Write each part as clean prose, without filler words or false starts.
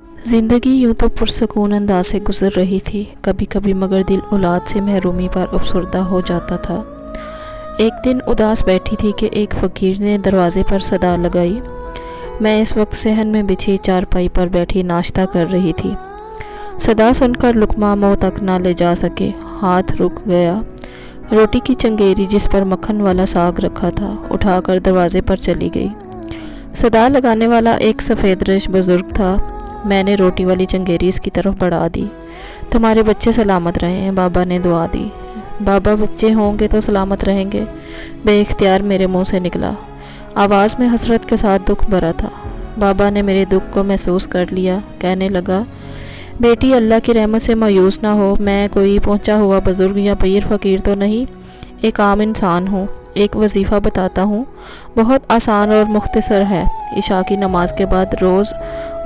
ज़िंदगी यूं तो पुरसकून अंदाज से गुजर रही थी, कभी कभी मगर दिल औलाद से महरूमी पर अफसरदा हो जाता था। एक दिन उदास बैठी थी कि एक फ़कीर ने दरवाज़े पर सदा लगाई। मैं इस वक्त सहन में बिछी चारपाई पर बैठी नाश्ता कर रही थी। सदा सुनकर लुकमा मुँह तक ना ले जा सके, हाथ रुक गया। रोटी की चंगेरी जिस पर मक्खन वाला साग रखा था उठाकर दरवाज़े पर चली गई। सदा लगाने वाला एक सफ़ेदरश बुज़ुर्ग था। मैंने रोटी वाली चंगेरी इसकी तरफ बढ़ा दी। तुम्हारे बच्चे सलामत रहें, बाबा ने दुआ दी। बाबा बच्चे होंगे तो सलामत रहेंगे, बेइख्तियार मेरे मुंह से निकला। आवाज़ में हसरत के साथ दुख भरा था। बाबा ने मेरे दुख को महसूस कर लिया, कहने लगा, बेटी अल्लाह की रहमत से मायूस ना हो। मैं कोई पहुंचा हुआ बुज़ुर्ग या पीर फ़कीर तो नहीं, एक आम इंसान हूँ। एक वजीफ़ा बताता हूँ, बहुत आसान और मुख्तसर है। इशा की नमाज के बाद रोज़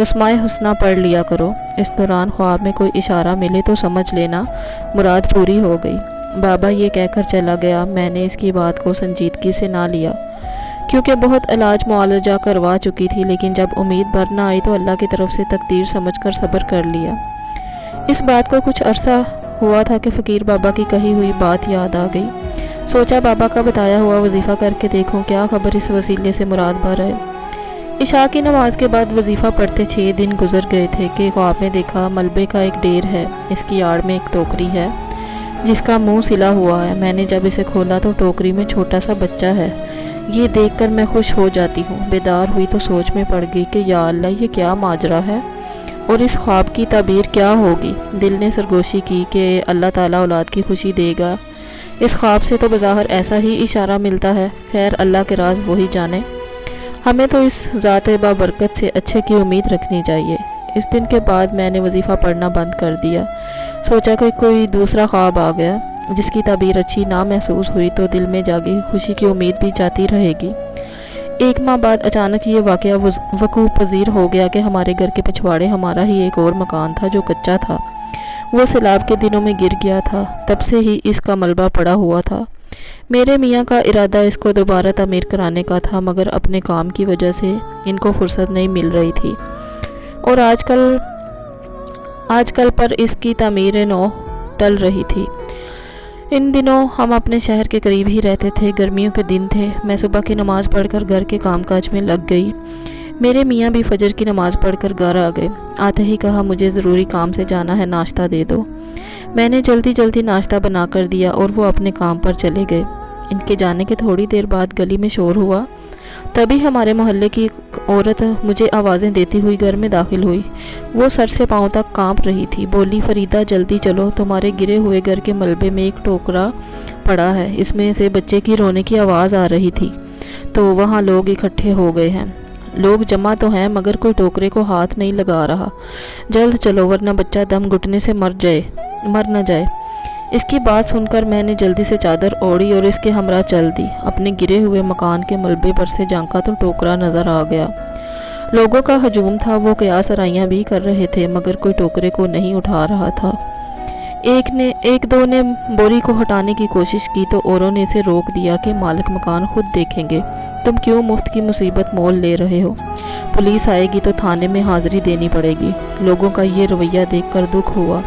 उस्माए हुस्ना पढ़ लिया करो। इस दौरान ख्वाब में कोई इशारा मिले तो समझ लेना मुराद पूरी हो गई। बाबा ये कहकर चला गया। मैंने इसकी बात को संजीदगी से ना लिया, क्योंकि बहुत इलाज मुआलजा करवा चुकी थी, लेकिन जब उम्मीद भर ना आई तो अल्लाह की तरफ से तकदीर समझकर सब्र कर लिया। इस बात को कुछ अरसा हुआ था कि फ़कीर बाबा की कही हुई बात याद आ गई। सोचा बाबा का बताया हुआ वजीफ़ा करके देखूं, क्या खबर इस वसीले से मुराद भर है। इशा की नमाज के बाद वजीफ़ा पढ़ते 6 दिन गुजर गए थे कि ख्वाब में देखा मलबे का एक ढेर है। इसकी आड़ में एक टोकरी है जिसका मुंह सिला हुआ है। मैंने जब इसे खोला तो टोकरी में छोटा सा बच्चा है। ये देखकर मैं खुश हो जाती हूँ। बेदार हुई तो सोच में पड़ गई कि या अल्लाह, ये क्या माजरा है और इस ख्वाब की ताबीर क्या होगी। दिल ने सरगोशी की कि अल्लाह ताला औलाद की खुशी देगा। इस ख्वाब से तो बज़ाहिर ऐसा ही इशारा मिलता है। खैर, अल्लाह के राज वही जाने। हमें तो इस ज़ात बाबरकत से अच्छे की उम्मीद रखनी चाहिए। इस दिन के बाद मैंने वजीफ़ा पढ़ना बंद कर दिया। सोचा कि कोई दूसरा ख्वाब आ गया जिसकी ताबीर अच्छी ना महसूस हुई तो दिल में जागी खुशी की उम्मीद भी जाती रहेगी। 1 माह बाद अचानक ये वाक़या वक़ूफ़ पज़ीर हो गया कि हमारे घर के पिछवाड़े हमारा ही एक और मकान था जो कच्चा था। वो सैलाब के दिनों में गिर गया था, तब से ही इसका मलबा पड़ा हुआ था। मेरे मियाँ का इरादा इसको दोबारा तामीर कराने का था, मगर अपने काम की वजह से इनको फुर्सत नहीं मिल रही थी और आजकल पर इसकी तामीर नौ टल रही थी। इन दिनों हम अपने शहर के करीब ही रहते थे। गर्मियों के दिन थे। मैं सुबह की नमाज़ पढ़कर घर के कामकाज में लग गई। मेरे मियाँ भी फजर की नमाज़ पढ़कर घर आ गए। आते ही कहा, मुझे ज़रूरी काम से जाना है, नाश्ता दे दो। मैंने जल्दी जल्दी नाश्ता बना कर दिया और वो अपने काम पर चले गए। इनके जाने के थोड़ी देर बाद गली में शोर हुआ। तभी हमारे मोहल्ले की एक औरत मुझे आवाज़ें देती हुई घर में दाखिल हुई। वो सर से पाँव तक कांप रही थी। बोली, फरीदा जल्दी चलो, तुम्हारे गिरे हुए घर के मलबे में एक टोकरा पड़ा है। इसमें से बच्चे की रोने की आवाज़ आ रही थी, तो वहाँ लोग इकट्ठे हो गए हैं। लोग जमा तो हैं मगर कोई टोकरे को हाथ नहीं लगा रहा। जल्द चलो वरना बच्चा दम घुटने से मर न जाए। इसकी बात सुनकर मैंने जल्दी से चादर ओढ़ी और इसके हमरा चल दी। अपने गिरे हुए मकान के मलबे पर से झांका तो टोकरा नज़र आ गया। लोगों का हजूम था। वो कयास आराइयाँ भी कर रहे थे मगर कोई टोकरे को नहीं उठा रहा था। एक दो ने बोरी को हटाने की कोशिश की तो औरों ने इसे रोक दिया कि मालिक मकान खुद देखेंगे, तुम क्यों मुफ्त की मुसीबत मोल ले रहे हो। पुलिस आएगी तो थाने में हाज़िरी देनी पड़ेगी। लोगों का ये रवैया देखकर दुख हुआ।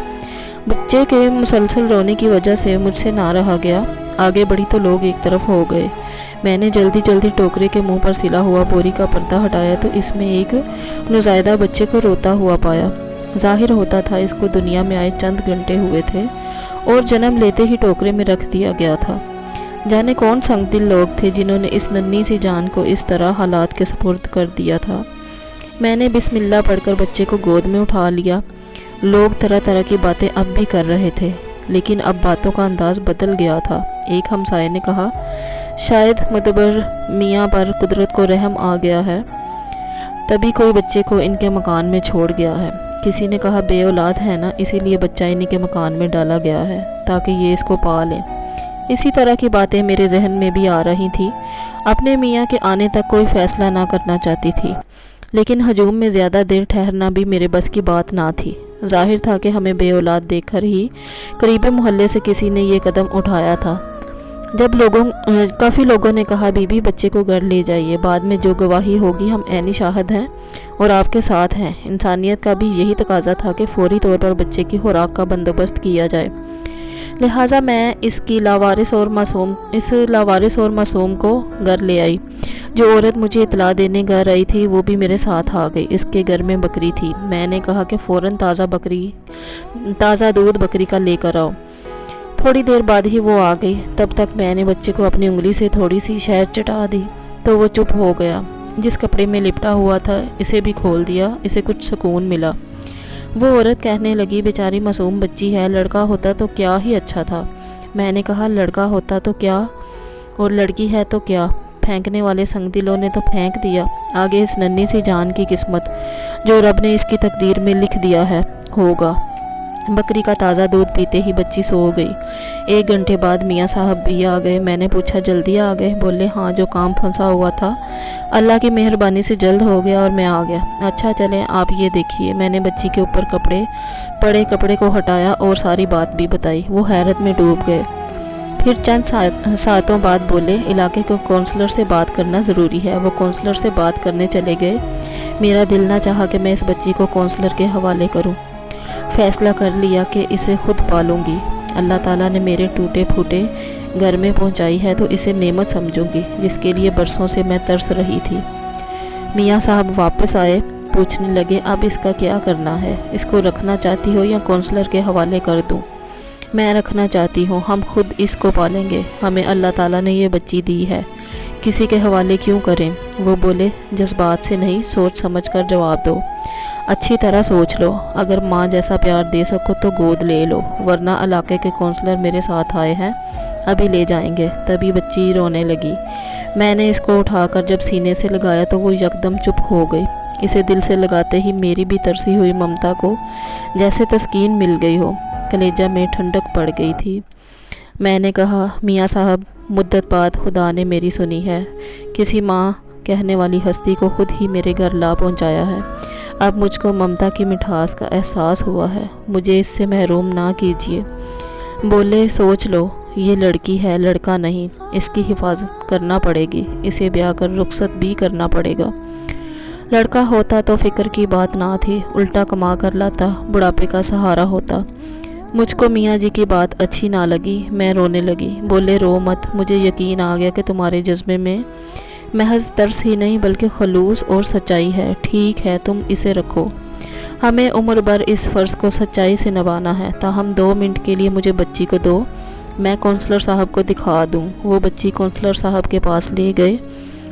बच्चे के मुसलसल रोने की वजह से मुझसे ना रहा गया। आगे बढ़ी तो लोग एक तरफ हो गए। मैंने जल्दी जल्दी टोकरे के मुंह पर सिला हुआ बोरी का पर्दा हटाया तो इसमें एक नौज़ायदा बच्चे को रोता हुआ पाया। ज़ाहिर होता था इसको दुनिया में आए चंद घंटे हुए थे और जन्म लेते ही टोकरे में रख दिया गया था। जाने कौन संगदिल लोग थे जिन्होंने इस नन्ही सी जान को इस तरह हालात के सुपुर्द कर दिया था। मैंने बिस्मिल्लाह पढ़कर बच्चे को गोद में उठा लिया। लोग तरह तरह की बातें अब भी कर रहे थे, लेकिन अब बातों का अंदाज बदल गया था। एक हमसाये ने कहा, शायद मदबर मियाँ पर कुदरत को रहम आ गया है, तभी कोई बच्चे को इनके मकान में छोड़ गया है। किसी ने कहा, बे औलाद है ना, इसीलिए बच्चा इन्हीं के मकान में डाला गया है ताकि ये इसको पालें। इसी तरह की बातें मेरे जहन में भी आ रही थी। अपने मियाँ के आने तक कोई फ़ैसला ना करना चाहती थी, लेकिन हजूम में ज़्यादा देर ठहरना भी मेरे बस की बात ना थी। ज़ाहिर था कि हमें बे औलाद देखकर ही करीबी मोहल्ले से किसी ने ये कदम उठाया था। काफ़ी लोगों ने कहा बीबी बच्चे को घर ले जाइए, बाद में जो गवाही होगी हम ऐनी शाहिद हैं और आपके साथ हैं। इंसानियत का भी यही तकाजा था कि फौरी तौर पर बच्चे की खुराक का बंदोबस्त किया जाए। लिहाजा मैं इस लावारिस और मासूम को घर ले आई। जो औरत मुझे इतला देने घर आई थी वो भी मेरे साथ आ गई। इसके घर में बकरी थी। मैंने कहा कि फ़ौरन ताज़ा दूध बकरी का लेकर आओ। थोड़ी देर बाद ही वो आ गई। तब तक मैंने बच्चे को अपनी उंगली से थोड़ी सी शहद चटा दी तो वो चुप हो गया। जिस कपड़े में लिपटा हुआ था इसे भी खोल दिया, इसे कुछ सुकून मिला। वो औरत कहने लगी बेचारी मासूम बच्ची है, लड़का होता तो क्या ही अच्छा था। मैंने कहा लड़का होता तो क्या और लड़की है तो क्या, फेंकने वाले संगदिलों ने तो फेंक दिया, आगे इस नन्ही सी जान की किस्मत जो रब ने इसकी तकदीर में लिख दिया है होगा। बकरी का ताज़ा दूध पीते ही बच्ची सो गई। 1 घंटे बाद मियाँ साहब भी आ गए। मैंने पूछा जल्दी आ गए? बोले हाँ, जो काम फंसा हुआ था अल्लाह की मेहरबानी से जल्द हो गया और मैं आ गया। अच्छा चलें आप ये देखिए। मैंने बच्ची के ऊपर पड़े कपड़े को हटाया और सारी बात भी बताई। वो हैरत में डूब गए। फिर चंद सातों बाद बोले इलाके के काउंसलर से बात करना ज़रूरी है। वो काउंसलर से बात करने चले गए। मेरा दिल ना चाहा कि मैं इस बच्ची को काउंसलर के हवाले करूं। फ़ैसला कर लिया कि इसे खुद पालूंगी। अल्लाह ताला ने मेरे टूटे फूटे घर में पहुंचाई है तो इसे नेमत समझूंगी, जिसके लिए बरसों से मैं तरस रही थी। मियाँ साहब वापस आए। पूछने लगे अब इसका क्या करना है? इसको रखना चाहती हो या काउंसलर के हवाले कर दूं? मैं रखना चाहती हूँ। हम खुद इसको पालेंगे। हमें अल्लाह ताला ने ये बच्ची दी है, किसी के हवाले क्यों करें? वो बोले जज्बात से नहीं, सोच समझ कर जवाब दो। अच्छी तरह सोच लो। अगर माँ जैसा प्यार दे सको तो गोद ले लो, वरना इलाके के काउंसलर मेरे साथ आए हैं, अभी ले जाएंगे। तभी बच्ची रोने लगी। मैंने इसको उठाकर जब सीने से लगाया तो वो यकदम चुप हो गई। इसे दिल से लगाते ही मेरी भी तरसी हुई ममता को जैसे तस्कीन मिल गई हो, कलेजा में ठंडक पड़ गई थी। मैंने कहा मियाँ साहब, मुद्दत बाद खुदा ने मेरी सुनी है। किसी माँ कहने वाली हस्ती को खुद ही मेरे घर ला पहुँचाया है। अब मुझको ममता की मिठास का एहसास हुआ है। मुझे इससे महरूम ना कीजिए। बोले सोच लो, ये लड़की है, लड़का नहीं। इसकी हिफाजत करना पड़ेगी। इसे ब्याह कर रुखसत भी करना पड़ेगा। लड़का होता तो फिक्र की बात ना थी, उल्टा कमा कर लाता, बुढ़ापे का सहारा होता। मुझको मियाँ जी की बात अच्छी ना लगी। मैं रोने लगी। बोले रो मत, मुझे यकीन आ गया कि तुम्हारे जज्बे में महज तरस ही नहीं बल्कि खलूस और सच्चाई है। ठीक है, तुम इसे रखो। हमें उम्र भर इस फ़र्ज़ को सच्चाई से निभाना है। ताहम 2 मिनट के लिए मुझे बच्ची को दो, मैं काउंसलर साहब को दिखा दूं। वो बच्ची काउंसलर साहब के पास ले गए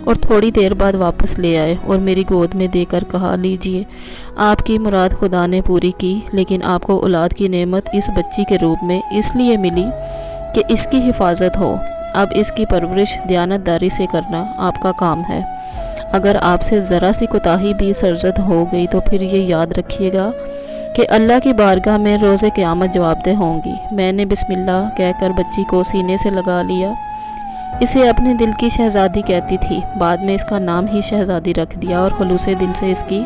और थोड़ी देर बाद वापस ले आए और मेरी गोद में देकर कहा लीजिए, आपकी मुराद खुदा ने पूरी की, लेकिन आपको औलाद की नेमत इस बच्ची के रूप में इसलिए मिली कि इसकी हिफाजत हो। अब इसकी परवरिश दयानतदारी से करना आपका काम है। अगर आपसे ज़रा सी कोताही भी सरजद हो गई तो फिर ये याद रखिएगा कि अल्लाह की बारगाह में रोज़े क़यामत जवाबदेह होंगी। मैंने बिस्मिल्लाह कहकर बच्ची को सीने से लगा लिया। इसे अपने दिल की शहज़ादी कहती थी। बाद में इसका नाम ही शहज़ादी रख दिया और खलूसे दिल से इसकी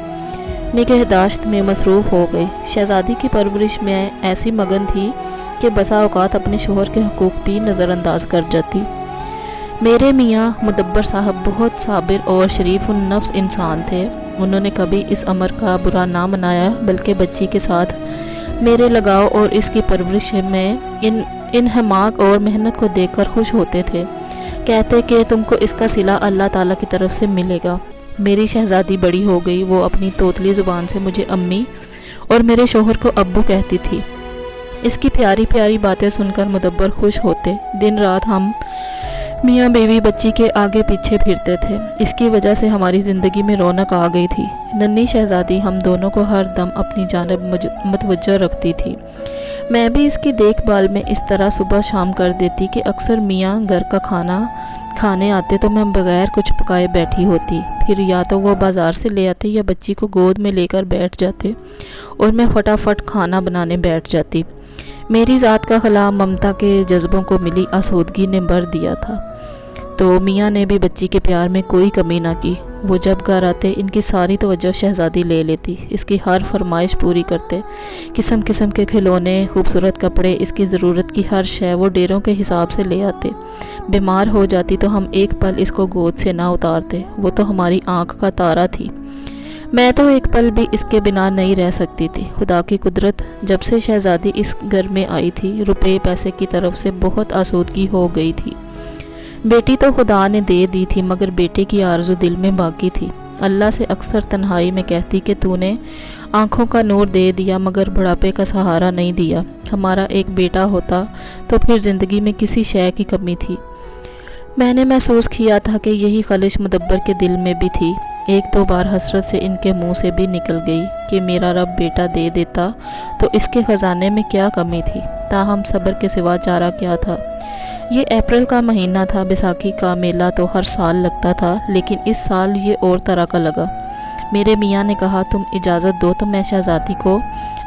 निगहदाश्त में मसरूफ़ हो गई। शहज़ादी की परवरिश में ऐसी मगन थी कि बसा औकात अपने शोहर के हुकूक भी नज़रअंदाज कर जाती। मेरे मियाँ मुदब्बर साहब बहुत साबिर और शरीफ नफ्स इंसान थे। उन्होंने कभी इस अमर का बुरा ना मनाया, बल्कि बच्ची के साथ मेरे लगाव और इसकी परवरिश में इन हमाक और मेहनत को देखकर खुश होते थे। कहते कि तुमको इसका सिला अल्लाह ताला की तरफ से मिलेगा। मेरी शहज़ादी बड़ी हो गई। वो अपनी तोतली ज़ुबान से मुझे अम्मी और मेरे शोहर को अब्बू कहती थी। इसकी प्यारी प्यारी बातें सुनकर मुदब्बर खुश होते। दिन रात हम मियाँ बीवी बच्ची के आगे पीछे फिरते थे। इसकी वजह से हमारी ज़िंदगी में रौनक आ गई थी। नन्ही शहज़ादी हम दोनों को हर दम अपनी जानिब मुतवज्जो रखती थी। मैं भी इसकी देखभाल में इस तरह सुबह शाम कर देती कि अक्सर मियाँ घर का खाना खाने आते तो मैं बगैर कुछ पकाए बैठी होती। फिर या तो वो बाज़ार से ले आते या बच्ची को गोद में लेकर बैठ जाते और मैं फटाफट खाना बनाने बैठ जाती। मेरी ज़ात का खला ममता के जज्बों को मिली आसूदगी ने भर दिया था। तो मियाँ ने भी बच्ची के प्यार में कोई कमी ना की। وہ جب گھر آتے ان کی ساری توجہ شہزادی لے لیتی، اس کی ہر فرمائش پوری کرتے، قسم قسم کے کھلونے، خوبصورت کپڑے، اس کی ضرورت کی ہر شے وہ ڈیروں کے حساب سے لے آتے۔ بیمار ہو جاتی تو ہم ایک پل اس کو گود سے نہ اتارتے، وہ تو ہماری آنکھ کا تارا تھی۔ میں تو ایک پل بھی اس کے بنا نہیں رہ سکتی تھی۔ خدا کی قدرت، جب سے شہزادی اس گھر میں آئی تھی، روپے پیسے کی طرف سے بہت آسودگی ہو گئی تھی۔ بیٹی تو خدا نے دے دی تھی، مگر بیٹے کی آرزو دل میں باقی تھی۔ اللہ سے اکثر تنہائی میں کہتی کہ تو نے آنکھوں کا نور دے دیا مگر بڑھاپے کا سہارا نہیں دیا۔ ہمارا ایک بیٹا ہوتا تو پھر زندگی میں کسی شے کی کمی تھی۔ میں نے محسوس کیا تھا کہ یہی خلش مدبر کے دل میں بھی تھی۔ ایک دو بار حسرت سے ان کے منہ سے بھی نکل گئی کہ میرا رب بیٹا دے دیتا تو اس کے خزانے میں کیا کمی تھی، تاہم صبر کے سوا چارہ کیا تھا۔ یہ اپریل کا مہینہ تھا۔ بیساکھی کا میلہ تو ہر سال لگتا تھا، لیکن اس سال یہ اور طرح کا لگا۔ میرے میاں نے کہا تم اجازت دو تو میں شہزادی کو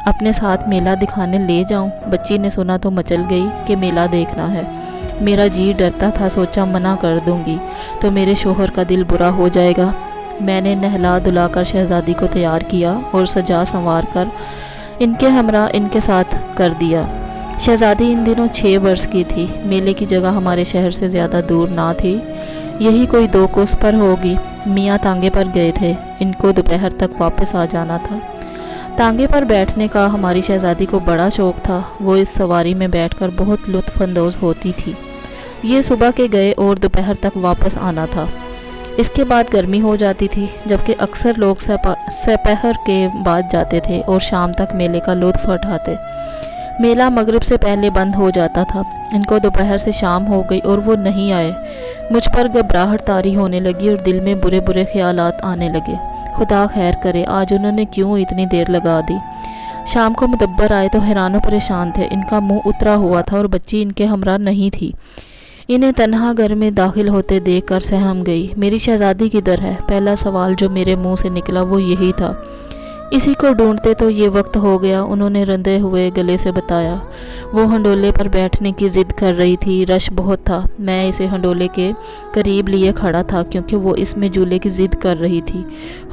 اپنے ساتھ میلہ دکھانے لے جاؤں۔ بچی نے سنا تو مچل گئی کہ میلہ دیکھنا ہے۔ میرا جی ڈرتا تھا، سوچا منع کر دوں گی تو میرے شوہر کا دل برا ہو جائے گا۔ میں نے نہلا دھلا کر شہزادی کو تیار کیا اور سجا سنوار کر ان کے ہمراہ ان کے ساتھ کر دیا۔ شہزادی ان دنوں 6 برس کی تھی۔ میلے کی جگہ ہمارے شہر سے زیادہ دور نہ تھی، یہی کوئی 2 کوس پر ہوگی۔ میاں تانگے پر گئے تھے، ان کو دوپہر تک واپس آ جانا تھا۔ تانگے پر بیٹھنے کا ہماری شہزادی کو بڑا شوق تھا، وہ اس سواری میں بیٹھ کر بہت لطف اندوز ہوتی تھی۔ یہ صبح کے گئے اور دوپہر تک واپس آنا تھا۔ اس کے بعد گرمی ہو جاتی تھی، جبکہ اکثر لوگ سپہر کے بعد جاتے تھے اور شام تک میلے کا لطف اٹھاتے۔ میلہ مغرب سے پہلے بند ہو جاتا تھا۔ ان کو دوپہر سے شام ہو گئی اور وہ نہیں آئے۔ مجھ پر گھبراہٹ طاری ہونے لگی اور دل میں برے برے خیالات آنے لگے۔ خدا خیر کرے، آج انہوں نے کیوں اتنی دیر لگا دی۔ شام کو مدبر آئے تو حیران و پریشان تھے۔ ان کا منہ اترا ہوا تھا اور بچی ان کے ہمراہ نہیں تھی۔ انہیں تنہا گھر میں داخل ہوتے دیکھ کر سہم گئی۔ میری شہزادی کدھر ہے؟ پہلا سوال جو میرے منہ سے نکلا وہ یہی تھا۔ اسی کو ڈھونڈتے تو یہ وقت ہو گیا، انہوں نے رندے ہوئے گلے سے بتایا۔ وہ ہنڈولے پر بیٹھنے کی ضد کر رہی تھی، رش بہت تھا۔ میں اسے ہنڈولے کے قریب لیے کھڑا تھا کیونکہ وہ اس میں جھولے کی ضد کر رہی تھی۔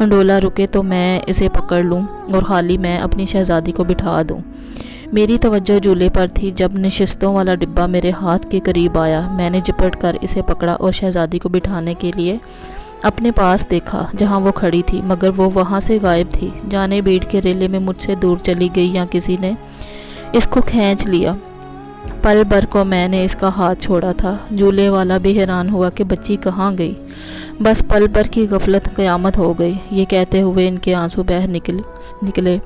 ہنڈولا رکے تو میں اسے پکڑ لوں اور خالی میں اپنی شہزادی کو بٹھا دوں۔ میری توجہ جھولے پر تھی۔ جب نشستوں والا ڈبہ میرے ہاتھ کے قریب آیا، میں نے جپٹ کر اسے پکڑا اور شہزادی کو بٹھانے کے لیے اپنے پاس دیکھا جہاں وہ کھڑی تھی، مگر وہ وہاں سے غائب تھی۔ جانے بیٹھ کے ریلے میں مجھ سے دور چلی گئی یا کسی نے اس کو کھینچ لیا۔ پل بھر کو میں نے اس کا ہاتھ چھوڑا تھا۔ جھولے والا بھی حیران ہوا کہ بچی کہاں گئی۔ بس پل بھر کی غفلت قیامت ہو گئی، یہ کہتے ہوئے ان کے آنسو بہہ نکلے۔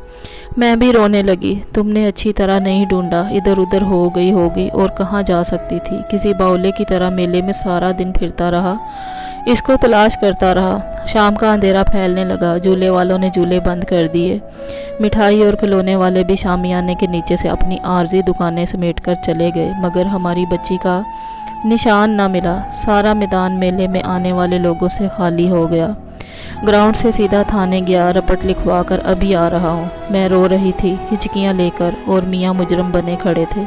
میں بھی رونے لگی۔ تم نے اچھی طرح نہیں ڈھونڈا، ادھر ادھر ہو گئی اور کہاں جا سکتی تھی۔ کسی باولے کی طرح میلے میں سارا دن پھرتا رہا، اس کو تلاش کرتا رہا۔ شام کا اندھیرا پھیلنے لگا، جھولے والوں نے جھولے بند کر دیے۔ مٹھائی اور کھلونے والے بھی شامیانے کے نیچے سے اپنی عارضی دکانیں سمیٹ کر چلے گئے، مگر ہماری بچی کا نشان نہ ملا۔ سارا میدان میلے میں آنے والے لوگوں سے خالی ہو گیا۔ گراؤنڈ سے سیدھا تھانے گیا، رپٹ لکھوا کر ابھی آ رہا ہوں۔ میں رو رہی تھی ہچکیاں لے کر، اور میاں مجرم بنے کھڑے تھے۔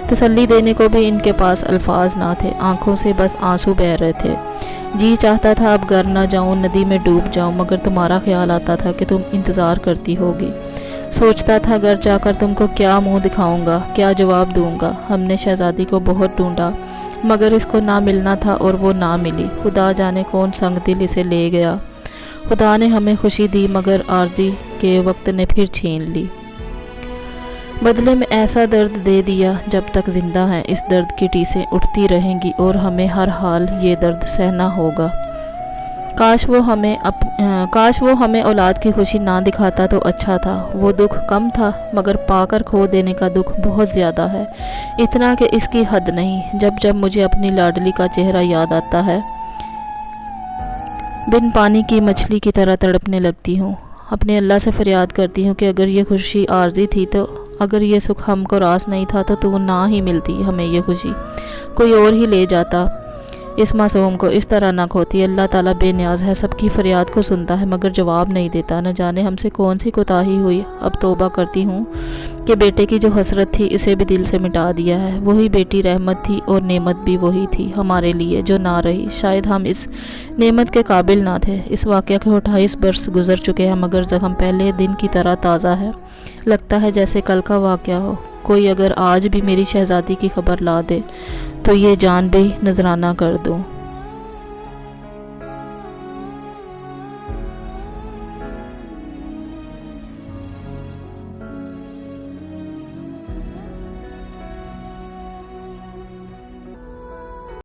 تسلی دینے کو بھی ان کے پاس الفاظ نہ تھے، آنکھوں سے بس آنسو بہہ رہے تھے۔ جی چاہتا تھا اب گھر نہ جاؤں، ندی میں ڈوب جاؤں، مگر تمہارا خیال آتا تھا کہ تم انتظار کرتی ہوگی۔ سوچتا تھا گھر جا کر تم کو کیا منہ دکھاؤں گا، کیا جواب دوں گا۔ ہم نے شہزادی کو بہت ڈھونڈا، مگر اس کو نہ ملنا تھا اور وہ نہ ملی۔ خدا جانے کون سنگ دل اسے لے گیا۔ خدا نے ہمیں خوشی دی مگر عارضی کے وقت نے پھر چھین لی۔ بدلے میں ایسا درد دے دیا، جب تک زندہ ہیں اس درد کی ٹیسیں اٹھتی رہیں گی اور ہمیں ہر حال یہ درد سہنا ہوگا۔ کاش وہ ہمیں اولاد کی خوشی نہ دکھاتا تو اچھا تھا۔ وہ دکھ کم تھا، مگر پا کر کھو دینے کا دکھ بہت زیادہ ہے، اتنا کہ اس کی حد نہیں۔ جب مجھے اپنی لاڈلی کا چہرہ یاد آتا ہے، بن پانی کی مچھلی کی طرح تڑپنے لگتی ہوں۔ اپنے اللہ سے فریاد کرتی ہوں کہ اگر یہ خوشی عارضی تھی تو اگر یہ سکھ ہم کو راس نہیں تھا تو نہ ہی ملتی ہمیں یہ خوشی، کوئی اور ہی لے جاتا۔ اس معصوم کو اس طرح نہ کھوتی۔ اللہ تعالیٰ بے نیاز ہے، سب کی فریاد کو سنتا ہے مگر جواب نہیں دیتا۔ نہ جانے ہم سے کون سی کوتاہی ہوئی۔ اب توبہ کرتی ہوں کہ بیٹے کی جو حسرت تھی اسے بھی دل سے مٹا دیا ہے۔ وہی بیٹی رحمت تھی اور نعمت بھی وہی تھی ہمارے لیے جو نہ رہی۔ شاید ہم اس نعمت کے قابل نہ تھے۔ اس واقعہ کے 28 برس گزر چکے ہیں مگر زخم پہلے دن کی طرح تازہ ہے۔ لگتا ہے جیسے کل کا واقعہ ہو۔ کوئی اگر آج بھی میری شہزادی کی خبر لا دے تو یہ جان بھی نذرانہ کر دوں۔